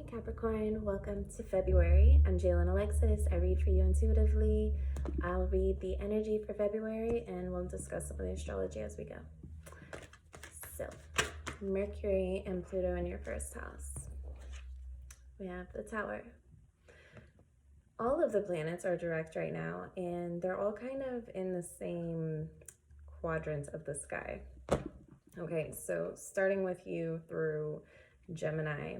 Capricorn, welcome to February. I'm Jaylynngelato. I read for you intuitively. I'll read the energy for February and we'll discuss some of the astrology as we go. So, Mercury and Pluto in your first house. We have the Tower. All of the planets are direct right now and they're all kind of in the same quadrant of the sky. Okay, so starting with you through Gemini,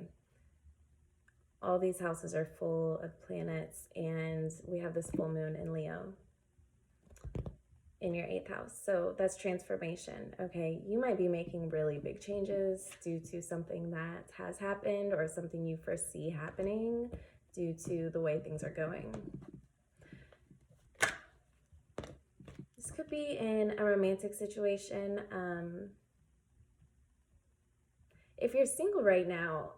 all these houses are full of planets and we have this full moon in Leo in your 8th house. So that's transformation. Okay, you might be making really big changes due to something that has happened or something you foresee happening due to the way things are going. This could be in a romantic situation. If you're single right now,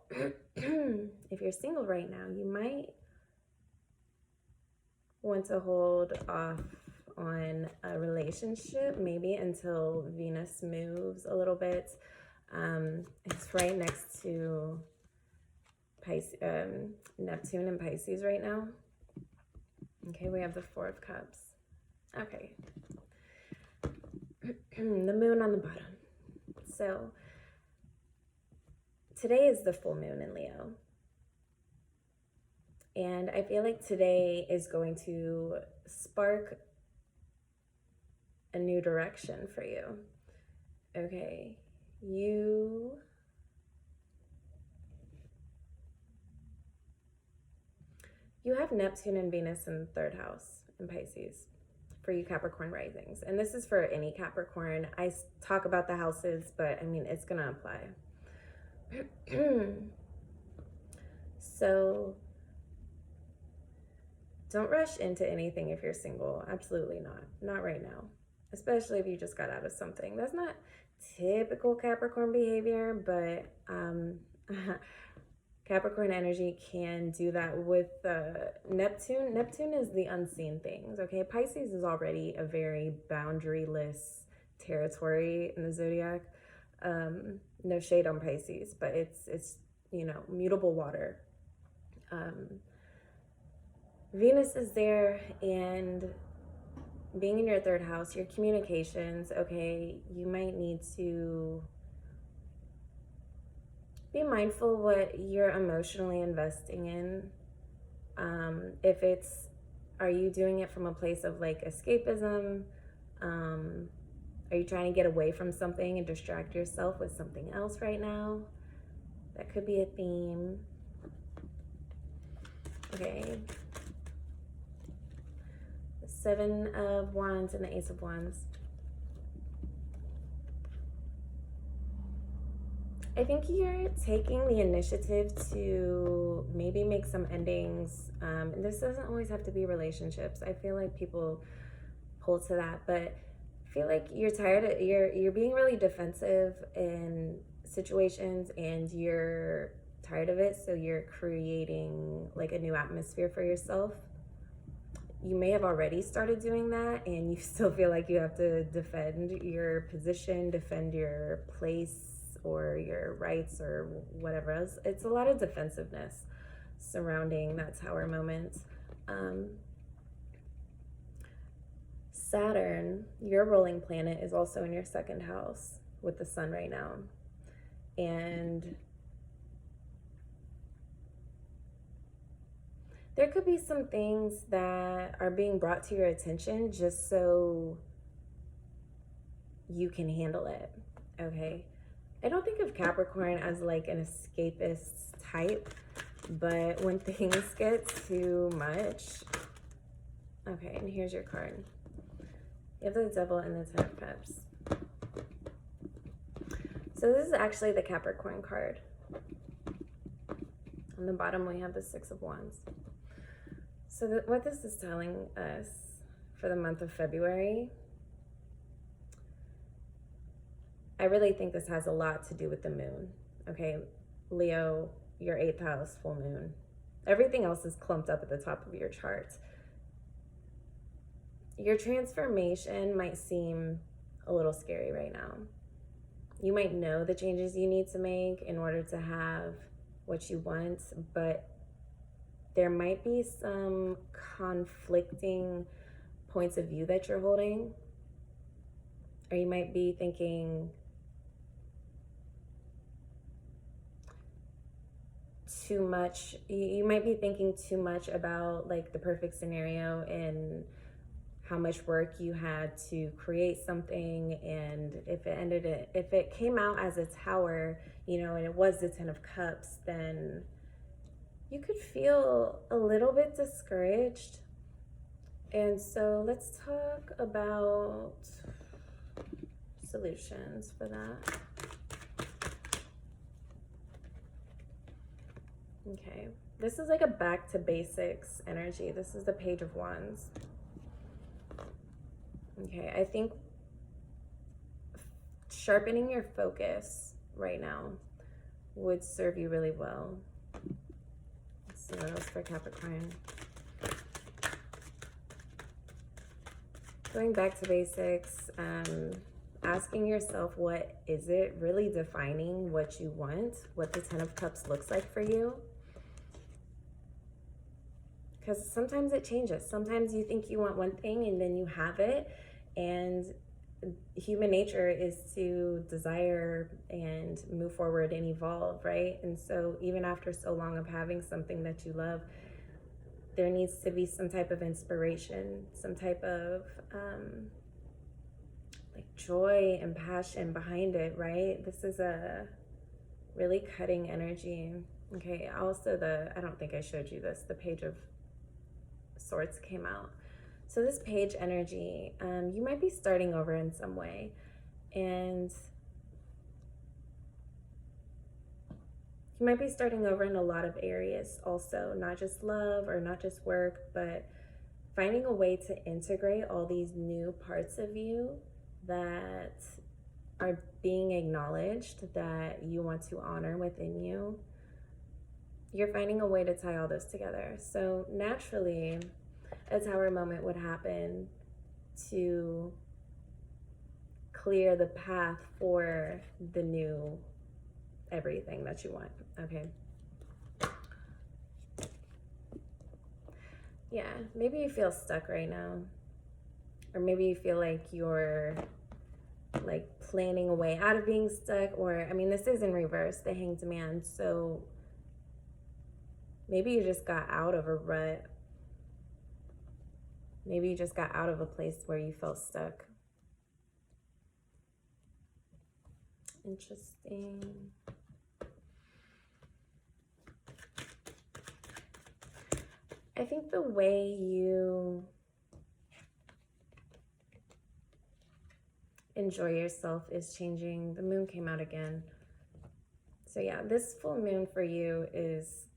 you might want to hold off on a relationship, maybe until Venus moves a little bit. It's right next to Neptune and Pisces right now. Okay, we have the 4 of Cups. Okay. The moon on the bottom. So today is the full moon in Leo. And I feel like today is going to spark a new direction for you. Okay, you have Neptune and Venus in the 3rd house in Pisces for you Capricorn risings. And this is for any Capricorn. I talk about the houses, but I mean, it's gonna apply. So don't rush into anything if you're single. Absolutely not right now, especially if you just got out of something. That's not typical Capricorn behavior, but Capricorn energy can do that with Neptune. Neptune is the unseen things. Okay, Pisces is already a very boundaryless territory in the zodiac. No shade on Pisces, but it's you know, mutable water. Venus is there, and being in your 3rd house, your communications, okay, you might need to be mindful what you're emotionally investing in. If it's, are you doing it from a place of like escapism? Are you trying to get away from something and distract yourself with something else right now? That could be a theme. Okay. The 7 of Wands and the Ace of Wands. I think you're taking the initiative to maybe make some endings. And this doesn't always have to be relationships. I feel like people pull to that, but I feel like you're tired of, you're being really defensive in situations and you're tired of it, so you're creating like a new atmosphere for yourself. You may have already started doing that and you still feel like you have to defend your position, defend your place or your rights or whatever else. It's a lot of defensiveness surrounding that Tower moment. Saturn, your ruling planet, is also in your 2nd house with the sun right now. And there could be some things that are being brought to your attention just so you can handle it, okay? I don't think of Capricorn as like an escapist type, but when things get too much, okay, and here's your card. You have the Devil and the 10 of Cups. So this is actually the Capricorn card. On the bottom, we have the 6 of Wands. So what this is telling us for the month of February, I really think this has a lot to do with the moon. Okay, Leo, your 8th house, full moon. Everything else is clumped up at the top of your chart. Your transformation might seem a little scary right now. You might know the changes you need to make in order to have what you want, but there might be some conflicting points of view that you're holding, or you might be thinking too much. You might be thinking too much about like the perfect scenario and how much work you had to create something, and if it came out as a tower, you know, and it was the 10 of Cups, then you could feel a little bit discouraged. And so let's talk about solutions for that. Okay, this is like a back to basics energy. This is the Page of Wands. Okay, I think sharpening your focus right now would serve you really well. Let's see what else for Capricorn. Going back to basics, asking yourself, what is it really defining what you want, what the 10 of Cups looks like for you? Because sometimes it changes. Sometimes you think you want one thing and then you have it, and human nature is to desire and move forward and evolve, right? And so even after so long of having something that you love, there needs to be some type of inspiration, some type of like joy and passion behind it, right? This is a really cutting energy. Okay, also I don't think I showed you this, the Page of Swords came out. So this page energy, you might be starting over in some way, and you might be starting over in a lot of areas also, not just love or not just work, but finding a way to integrate all these new parts of you that are being acknowledged, that you want to honor within you. You're finding a way to tie all this together. So naturally, a tower moment would happen to clear the path for the new everything that you want. Okay. Yeah, maybe you feel stuck right now, or maybe you feel like you're like planning a way out of being stuck, or I mean, this is in reverse, the Hanged Man. So maybe you just got out of a rut. Maybe you just got out of a place where you felt stuck. Interesting. I think the way you enjoy yourself is changing. The moon came out again. So yeah, this full moon for you is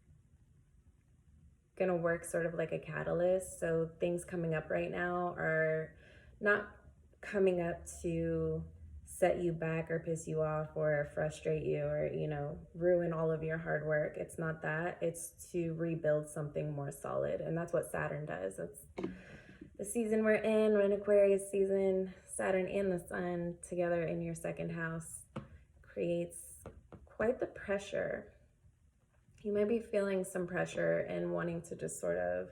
gonna work sort of like a catalyst. So things coming up right now are not coming up to set you back or piss you off or frustrate you or, you know, ruin all of your hard work. It's not that. It's to rebuild something more solid. And that's what Saturn does. That's the season we're in Aquarius season. Saturn and the Sun together in your second house creates quite the pressure. You might be feeling some pressure and wanting to just sort of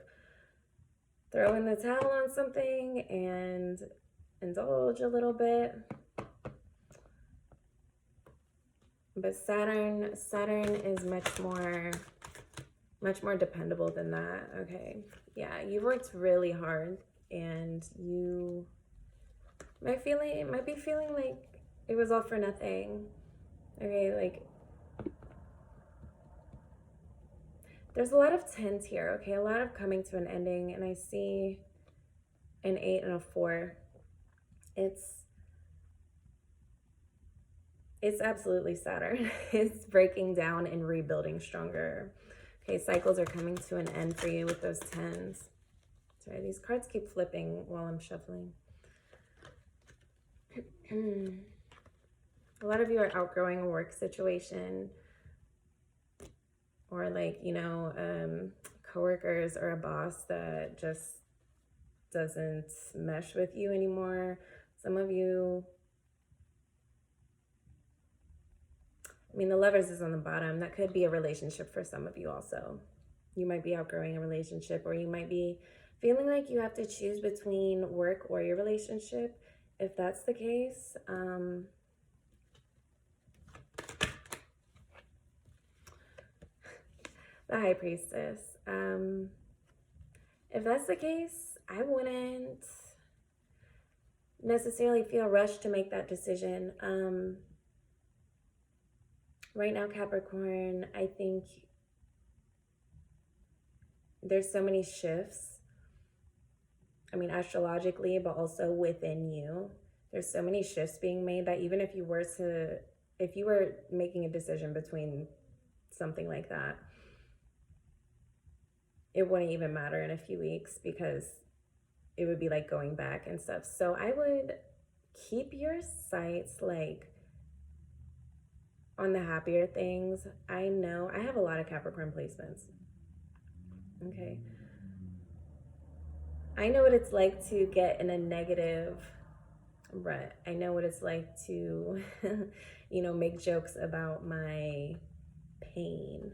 throw in the towel on something and indulge a little bit. But Saturn is much more dependable than that. Okay. Yeah, you worked really hard and you might be feeling like it was all for nothing. Okay, like there's a lot of 10s here, okay? A lot of coming to an ending, and I see an 8 and a 4. It's absolutely Saturn. It's breaking down and rebuilding stronger. Okay, cycles are coming to an end for you with those 10s. Sorry, these cards keep flipping while I'm shuffling. A lot of you are outgrowing a work situation, or like, you know, coworkers or a boss that just doesn't mesh with you anymore. Some of you I mean, the Lovers is on the bottom. That could be a relationship for some of you also. You might be outgrowing a relationship, or you might be feeling like you have to choose between work or your relationship. If that's the case, the High Priestess. If that's the case, I wouldn't necessarily feel rushed to make that decision. Right now, Capricorn, I think there's so many shifts. I mean, astrologically, but also within you. There's so many shifts being made that even if you were making a decision between something like that, it wouldn't even matter in a few weeks, because it would be like going back and stuff. So I would keep your sights like on the happier things. I know I have a lot of Capricorn placements. Okay. I know what it's like to get in a negative rut. I know what it's like to, make jokes about my pain.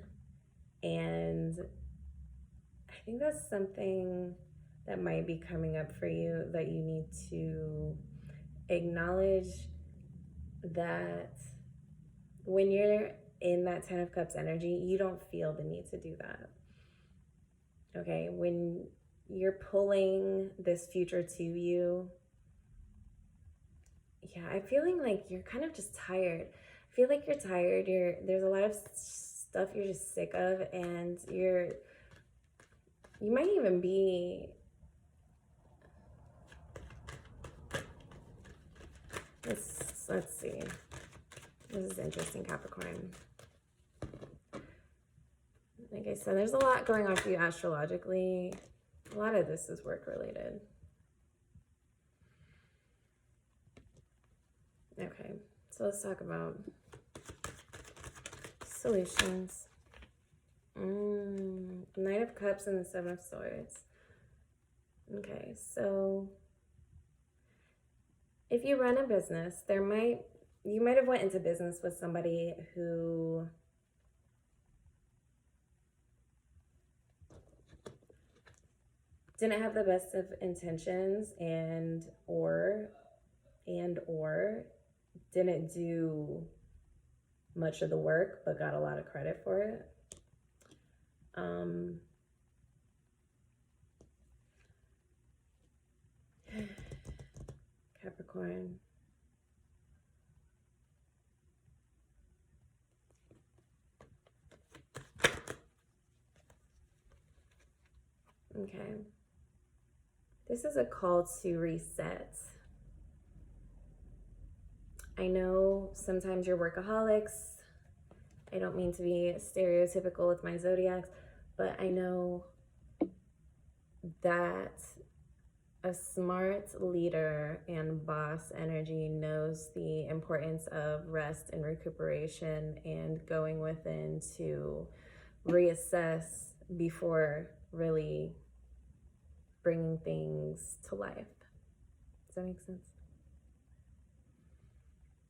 And I think that's something that might be coming up for you, that you need to acknowledge that when you're in that 10 of Cups energy, you don't feel the need to do that. Okay, when you're pulling this future to you, yeah, I'm feeling like you're kind of just tired. I feel like you're tired. There's a lot of stuff you're just sick of, and you might even be, let's see. This is interesting, Capricorn. Like I said, there's a lot going on for you astrologically. A lot of this is work related. Okay, so let's talk about solutions. Knight of Cups and the Seven of Swords. Okay, so if you run a business, you might have went into business with somebody who didn't have the best of intentions and or didn't do much of the work but got a lot of credit for it. Capricorn. Okay. This is a call to reset. I know sometimes you're workaholics. I don't mean to be stereotypical with my zodiacs, but I know that a smart leader and boss energy knows the importance of rest and recuperation and going within to reassess before really bringing things to life. Does that make sense?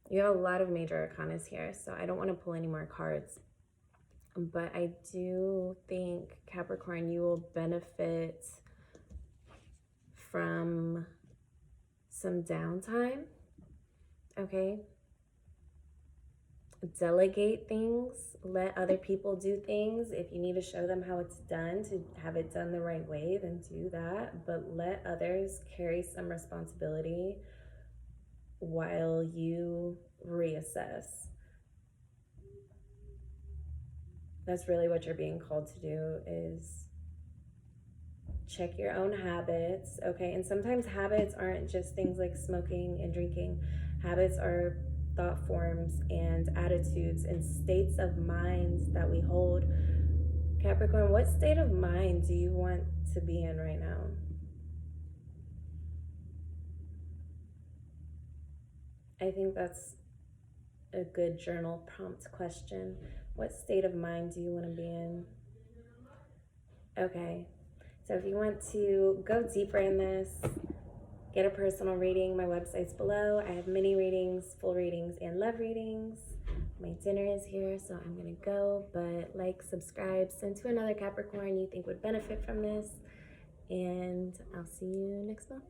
You have a lot of major arcanas here, so I don't want to pull any more cards. But I do think, Capricorn, you will benefit from some downtime, okay? Delegate things, let other people do things. If you need to show them how it's done, to have it done the right way, then do that. But let others carry some responsibility while you reassess. That's really what you're being called to do, is check your own habits, okay? And sometimes habits aren't just things like smoking and drinking. Habits are thought forms and attitudes and states of mind that we hold. Capricorn, what state of mind do you want to be in right now? I think that's a good journal prompt question. What state of mind do you want to be in? Okay, so if you want to go deeper in this, get a personal reading, my website's below. I have mini readings, full readings, and love readings. my dinner is here, so I'm gonna go. But like, subscribe, send to another Capricorn you think would benefit from this, and I'll see you next month.